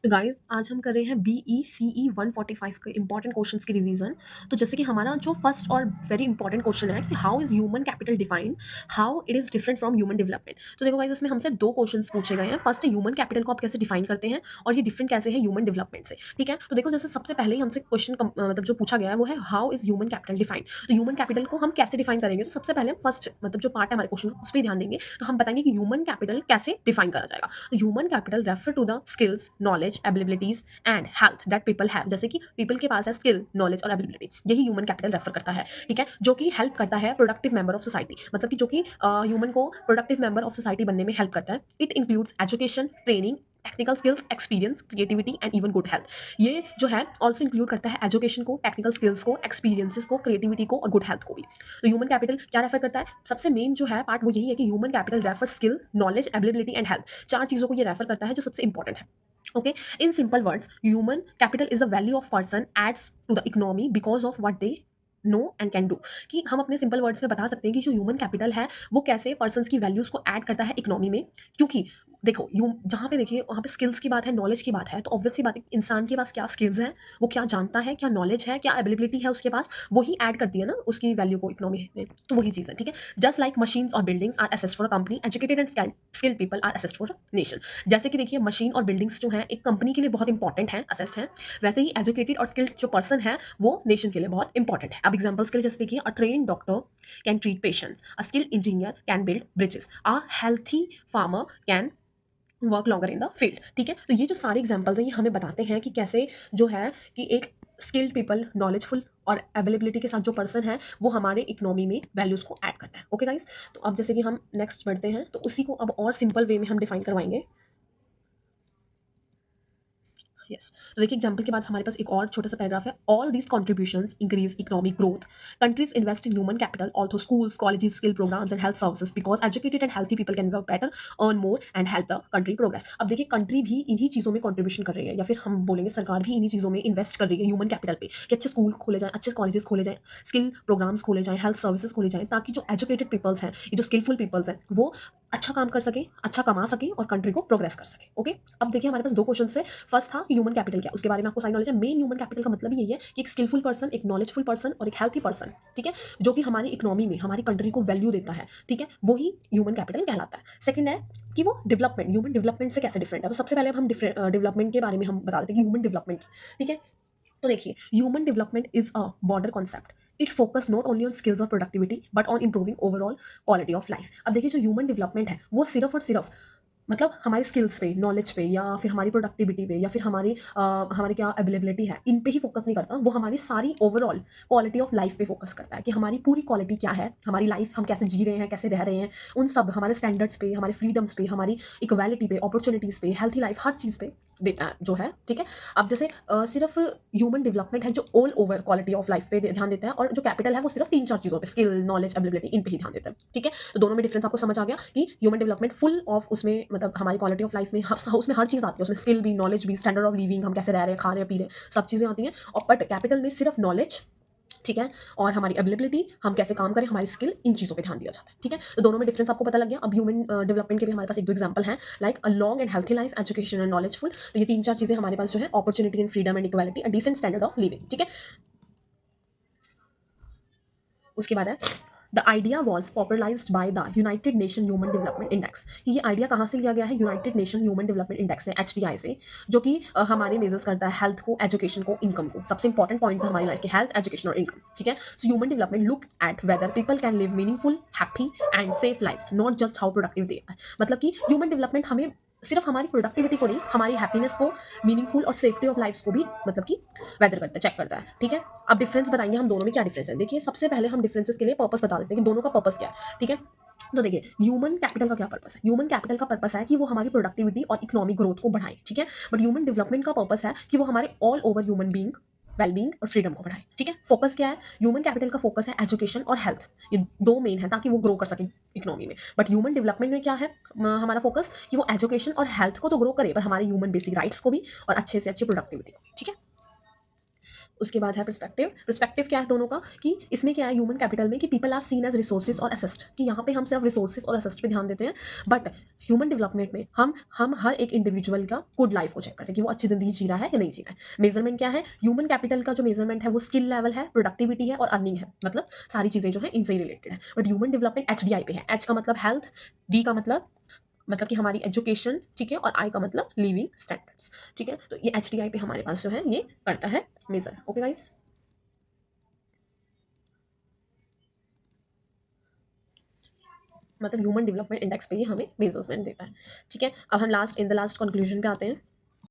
तो गाइस आज हम कर रहे हैं BECE 145 के इंपॉर्टेंट क्वेश्चंस की रिवीजन। तो जैसे कि हमारा जो फर्स्ट और वेरी इंपॉर्टेंट क्वेश्चन है कि how is human capital defined, how it is different from human development. तो देखो गाइस इसमें हमसे दो क्वेश्चंस पूछे गए हैं। फर्स्ट है ह्यूमन कैपिटल को आप कैसे डिफाइन करते हैं और ये डिफरेंट कैसे है ह्यूमन डेवलपमेंट से। ठीक है, तो देखो जैसे सबसे पहले ही हमसे क्वेश्चन मतलब जो पूछा गया है वो है how is human capital defined. तो ह्यूमन कैपिटल को हम कैसे डिफाइन करेंगे, तो सबसे पहले हम फर्स्ट मतलब जो पार्ट है हमारे क्वेश्चन उस पर ध्यान देंगे। तो हम बताएंगे कि ह्यूमन कैपिटल कैसे डिफाइन करा जाएगा। तो human capital refer to the skills, knowledge, abilities and health that people have. जैसे कि पीपल के पास है स्किल, नॉलेज और एबिलिटी, यही ह्यूमन कैपिटल रेफर करता है। ठीक है, जो कि हेल्प करता है प्रोडक्टिव मेंबर ऑफ सोसाइटी, मतलब कि जो कि ह्यूमन को प्रोडक्टिव मेंबर ऑफ सोसाइटी बनने में हेल्प करता है। It includes education, training, technical skills, experience, creativity and even good health. ये जो है ऑल्सो इंक्लूड करता है एजुकेशन को, टेक्निकल स्किल्स को, एक्सपीरियंसेस को, क्रिएटिविटी को और गुड हेल्थ को भी। तो ह्यूमन कैपिटल क्या रेफर करता है, सबसे मेन जो है पार्ट वो यही है कि human capital refer skill, knowledge, ability and health. चार चीजों को ये रेफर करता है जो सबसे इंपॉर्टेंट है। Okay, in simple words, human capital is the value of person adds to the economy because of what they know and can do. कि हम अपने सिंपल वर्ड्स में बता सकते हैं कि जो ह्यूमन कैपिटल है वो कैसे पर्सन्स की वैल्यूज को ऐड करता है इकोनॉमी में। क्योंकि देखो जहाँ पे देखिए वहाँ पे स्किल्स की बात है, नॉलेज की बात है, तो ऑब्वियसली बात है इंसान के पास क्या स्किल्स हैं, वो क्या जानता है, क्या नॉलेज है, क्या एबिलिटी है उसके पास, वही ऐड करती है ना उसकी वैल्यू को इकोनॉमी में। तो वही चीज़ है। ठीक है, जस्ट लाइक मशीन्स और buildings are assessed for a company, educated and skilled people are assessed for a nation. जैसे कि देखिए मशीन और बिल्डिंग्स जो हैं एक कंपनी के लिए बहुत इंपॉर्टेंट है, असेस्ड है, वैसे ही एजुकेटेड और स्किल्ड जो पर्सन है वो नेशन के लिए बहुत इंपॉर्टेंट है। अब एग्जाम्पल्स के लिए जैसे देखिए, अ train doctor can treat patients, a skilled engineer can build bridges, a healthy farmer can work longer in the field. ठीक है, तो ये जो सारे एग्जाम्पल्स हैं ये हमें बताते हैं कि कैसे जो है कि एक स्किल्ड पीपल, नॉलेजफुल और अवेलेबिलिटी के साथ जो पर्सन है वो हमारे इकोनॉमी में वैल्यूज को ऐड करता है। ओके गाइस, तो अब जैसे कि हम नेक्स्ट बढ़ते हैं तो उसी को अब और सिंपल वे में हम डिफाइन करवाएंगे। यस, तो देखिए एग्जाम्पल के बाद हमारे पास एक और छोटा सा पैराग्राफ है। All these contributions increase economic growth, countries invest in human capital, also schools, colleges, skill programmes and health services, because educated and healthy people can work better, earn more and help the country progress. अब देखिए country भी इन्हीं चीज़ों में contribution कर रही है, या फिर हम बोलेंगे सरकार भी इन्हीं चीज़ों में इन्वेस्ट कर रही है ह्यूमन कैपिटल पे, कि अच्छे स्कूल खोले जाएं, अच्छे कॉलेजेस खोले जाएं, स्किल प्रोग्राम्स खोले जाएं, हेल्थ सर्विसेज खोले जाएं, ताकि जो एजुकेटेड पीपल्स हैं, ये जो स्किलफुल पीपल्स हैं वो अच्छा काम कर सके, अच्छा कमा सके और कंट्री को प्रोग्रेस कर सके। ओके, अब देखिए हमारे पास दो क्वेश्चन है। फर्स्ट था ह्यूमन कैपिटल क्या, उसके बारे में आपको सारी नॉलेज है। मेन ह्यूमन कैपिटल का मतलब यही है कि एक स्किलफुल पर्सन, एक नॉलेजफुल पर्सन और एक हेल्थी पर्सन, ठीक है, जो कि हमारी इकोनॉमी में हमारी कंट्री को वैल्यू देता है। ठीक है, वही ह्यूमन कैपिटल कहलाता है। सेकंड है कि वो डेवलपमेंट, ह्यूमन डेवलपमेंट से कैसे डिफरेंट है। तो सबसे पहले अब हम डेवलपमेंट के बारे में हम बता देते हैं कि ह्यूमन डेवलपमेंट। ठीक है, तो देखिए human development is a border concept. It focus not only on skills और productivity but on improving overall quality of life. अब देखिए जो ह्यूमन डेवलपमेंट है वो सिर्फ और सिर्फ मतलब हमारी स्किल्स पे, नॉलेज पे, या फिर हमारी प्रोडक्टिविटी पे, या फिर हमारी क्या अवेलेबिलिटी है, इन पे ही फोकस नहीं करता। वो हमारी सारी ओवरऑल क्वालिटी ऑफ लाइफ पे फोकस करता है कि हमारी पूरी क्वालिटी क्या है, हमारी लाइफ हम कैसे जी रहे हैं, कैसे रह रहे हैं, उन सब हमारे स्टैंडर्ड्स पे, हमारे फ्रीडम्स पे, हमारी इक्वालिटी पे, अपॉर्चुनिटीज़ पे, हेल्थी लाइफ, हर चीज़ पे देता है जो है। ठीक है, अब जैसे सिर्फ ह्यूमन डेवलपमेंट है जो all over quality of life पे ध्यान देता है, और जो कैपिटल है वो सिर्फ तीन चार चीज़ों पे, स्किल, नॉलेज, एबिलिटी, इन पे ही ध्यान देता है। ठीक है, तो दोनों में डिफरेंस आपको समझ आ गया कि ह्यूमन डेवलपमेंट फुल ऑफ उसमें मतलब हमारी क्वालिटी ऑफ लाइफ में उसमें हर चीज़ आती है, उसमें स्किल भी, नॉलेज भी, स्टैंडर्ड ऑफ लिविंग, हम कैसे रह रहे हैं, खा रहे हैं, पी रहे हैं, सब चीज़ें आती हैं। और बट कैपिटल में सिर्फ नॉलेज, ठीक है, और हमारी अवेलेबिलिटी, हम कैसे काम करें, हमारी स्किल, इन चीज़ों पे ध्यान दिया जाता है। ठीक है, तो दोनों में डिफरेंस आपको पता लग गया। अब ह्यूमन डेवलपमेंट के भी हमारे पास एक दो एग्जांपल हैं, like a long and healthy life, education and knowledgeful. तो ये तीन चार चीज़ें हमारे पास जो है, opportunity and freedom and equality, a decent standard of living. ठीक है, उसके बाद है the idea was popularised by the United Nation human development index. ये आइडिया कहाँ से लिया गया है, United Nation human development index से, HDI से, जो कि हमारे मेजर्स करता है हेल्थ को, एजुकेशन को, इनकम को। सबसे इंपॉर्टेंट पॉइंट्स है हमारी लाइफ के, हेल्थ, एजुकेशन और इनकम। ठीक है, so human development look at whether people can live meaningful, happy and safe lifes, not just how productive they are. मतलब कि ह्यूमन डेवलपमेंट हमें सिर्फ हमारी प्रोडक्टिविटी को नहीं, हमारी हैप्पीनेस को, मीनिंगफुल और सेफ्टी ऑफ लाइफ को भी मतलब कि वेदर करता है, चेक करता है। ठीक है, अब डिफरेंस बताएंगे हम दोनों में क्या डिफरेंस है। देखिए सबसे पहले हम डिफरेंसेस के लिए पर्पस बता देते हैं कि दोनों का पर्पस क्या है। ठीक है, तो देखिए ह्यूमन कैपिटल का क्या पर्पस है। ह्यूमन कैपिटल का पर्पस है कि वो हमारी प्रोडक्टिविटी और इकोनॉमिक ग्रोथ को बढ़ाए। ठीक है, बट ह्यूमन डेवलपमेंट का पर्पस है कि वो हमारे all over human being wellbeing और फ्रीडम को बढ़ाए। ठीक है, फोकस क्या है, ह्यूमन कैपिटल का फोकस है एजुकेशन और हेल्थ, ये दो मेन है ताकि वो ग्रो कर सके इकोनॉमी में। बट ह्यूमन डेवलपमेंट में क्या है, हमारा फोकस कि वो एजुकेशन और हेल्थ को तो ग्रो करे, पर हमारे ह्यूमन बेसिक राइट्स को भी और अच्छे से अच्छी प्रोडक्टिविटी को भी। ठीक है, उसके बाद है पर्सपेक्टिव। पर्सपेक्टिव क्या है दोनों का, कि इसमें क्या है ह्यूमन कैपिटल में, कि people are seen as resources और असिस्ट, कि यहाँ पे हम सिर्फ रिसोर्सेज और असिस्ट पे ध्यान देते हैं। बट ह्यूमन डेवलपमेंट में हम हर एक इंडिविजुअल का गुड लाइफ को चेक करते हैं कि वो अच्छी जिंदगी जी रहा है या नहीं जी रहा है। मेजरमेंट क्या है, ह्यूमन कैपिटल का जो मेजरमेंट है वो स्किल लेवल है, प्रोडक्टिविटी है और अर्निंग है, मतलब सारी चीजें जो है इनसे ही रिलेटेड है। बट ह्यूमन डेवलपमेंट HDI पे है। एच का मतलब हेल्थ, डी का मतलब कि हमारी एजुकेशन, ठीक है, और आई का मतलब लिविंग स्टैंडर्ड्स, ठीक है। तो ये HDI पे हमारे पास जो है ये करता है मेजर। ओके गाइस, मतलब ह्यूमन डेवलपमेंट इंडेक्स पे ये हमें मेजर्समेंट देता है, ठीक है। अब हम इन द लास्ट कंक्लूजन पे आते हैं।